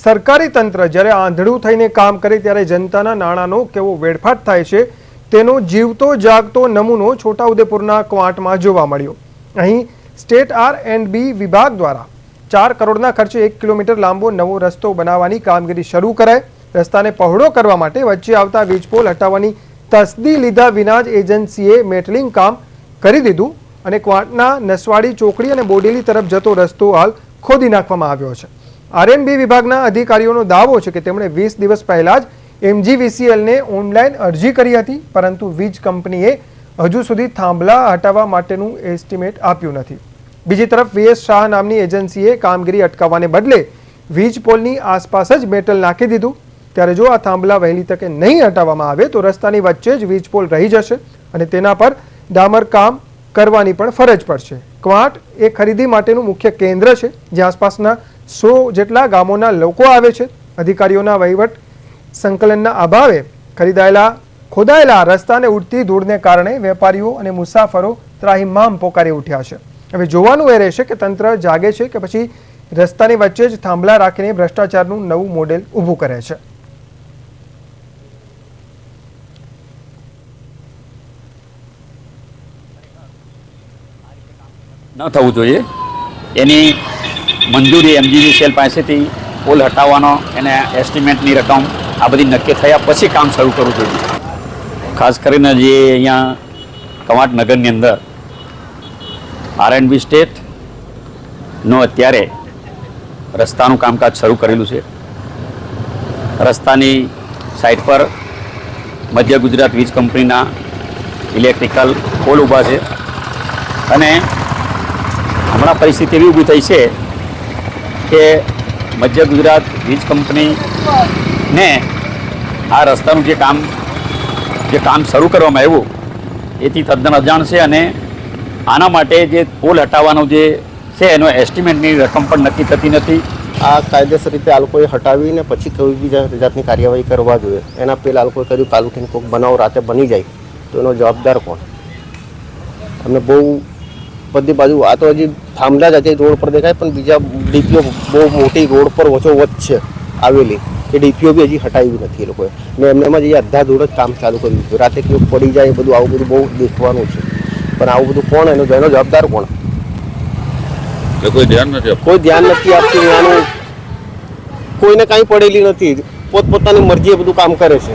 સરકારી તંત્ર જ્યારે આંધળું થઈને કામ કરે ત્યારે જનતાના નાણાંનો કેવો વેડફાટ થાય છે તેનો જીવતો જાગતો નમૂનો છોટાઉદેપુરના ક્વાંટમાં જોવા મળ્યો। અહીં સ્ટેટ R&B વિભાગ દ્વારા 4 કરોડના ખર્ચે 1 કિલોમીટર લાંબો નવો રસ્તો બનાવવાની કામગીરી શરૂ કરાઈ। રસ્તાને પહોળો કરવા માટે વચ્ચે આવતા વીજપોલ હટાવવાની તસદી લીધા વિના જ એજન્સીએ મેટલિંગ કામ કરી દીધું અને ક્વાંટના નસવાડી ચોકડી અને બોડેલી તરફ જતો રસ્તો હાલ ખોદી નાખવામાં આવ્યો છે। R&B વિભાગના અધિકારીઓનો દાવો છે કે તેમણે 20 દિવસ પહેલા જ MGVCLને ઓનલાઈન અરજી કરી હતી, પરંતુ વીજ કંપનીએ હજુ સુધી થાંભલા હટાવવા માટેનું એસ્ટિમેટ આપ્યું નથી। બીજી તરફ VS શાહ નામની એજન્સીએ કામગીરી અટકાવવાને બદલે વીજ પોલની આસપાસ જ મેટલ નાખી દીધું। ત્યારે જો આ થાંભલા વહેલી તકે નહીં હટાવવામાં આવે તો રસ્તાની વચ્ચે જ વીજ પોલ રહી જશે અને તેના પર ડામર કામ કરવાની પણ ફરજ પડશે। ક્વાંટ એ ખરીદી માટેનું મુખ્ય કેન્દ્ર છે, જ્યાં આસપાસના 100 જેટલા ગામોના લોકો આવે છે। અધિકારીઓના વહીવટ સંકલનના અભાવે ખોદાયેલા રસ્તાને ઉડતી ધૂળને કારણે વેપારીઓ અને મુસાફરો ત્રાહિમામ પોકારી ઉઠ્યા છે। હવે જોવાનું એ રહેશે કે તંત્ર જાગે છે કે પછી રસ્તાની વચ્ચે જ થાંભલા રાખીને ભ્રષ્ટાચારનું નવું મોડેલ ઊભું કરે છે। ન થવું જોઈએ, એની મંજૂરી MGVCL પાસેથી પોલ હટાવવાનો એને એસ્ટિમેટની રકમ આ બધી નક્કી થયા પછી કામ શરૂ કરવું જોઈએ। ખાસ કરીને જે અહીંયા કવાંટ નગરની અંદર R&B સ્ટેટનો અત્યારે રસ્તાનું કામકાજ શરૂ કરેલું છે। રસ્તાની સાઈડ પર મધ્ય ગુજરાત વીજ કંપનીના ઇલેક્ટ્રિકલ પોલ ઊભા છે અને હમણાં પરિસ્થિતિ એવી ઊભી થઈ છે કે મધ્ય ગુજરાત વીજ કંપનીને આ રસ્તાનું જે કામ શરૂ કરવામાં આવ્યું એથી તદ્દન અજાણ છે અને આના માટે જે પોલ હટાવવાનો જે છે એનો એસ્ટિમેટની રકમ પણ નક્કી થતી નથી। આ કાયદેસર રીતે આ લોકોએ હટાવીને પછી કોઈ બીજા જાતની કાર્યવાહી કરવા જોઈએ। એના પહેલાં આ લોકોએ કર્યું કાલ ઉઠીને કોઈક બનાવ રાતે બની જાય તો એનો જવાબદાર કોણ? અમને બહુ બધી બાજુ આ તો હજી થાંભલા જ હજી રોડ પર દેખાય, પણ બીજા ડીપીઓ બહુ મોટી રોડ પર વચ્ચોવચ્ચ છે આવેલી એ ડીપીઓ બી હજી હટાવી નથી એ લોકોએ ને એમનેમાં જ અધાધૂળ જ કામ ચાલુ કર્યું છે। રાતે કેવું પડી જાય એ બધું આવું બધું બહુ દેખવાનું છે, પણ આવું બધું કોણ એનો જવાબદાર કોણ? કોઈ ધ્યાન નથી આપતું। એનું કોઈને કાંઈ પડેલી નથી, પોતપોતાની મરજીએ બધું કામ કરે છે।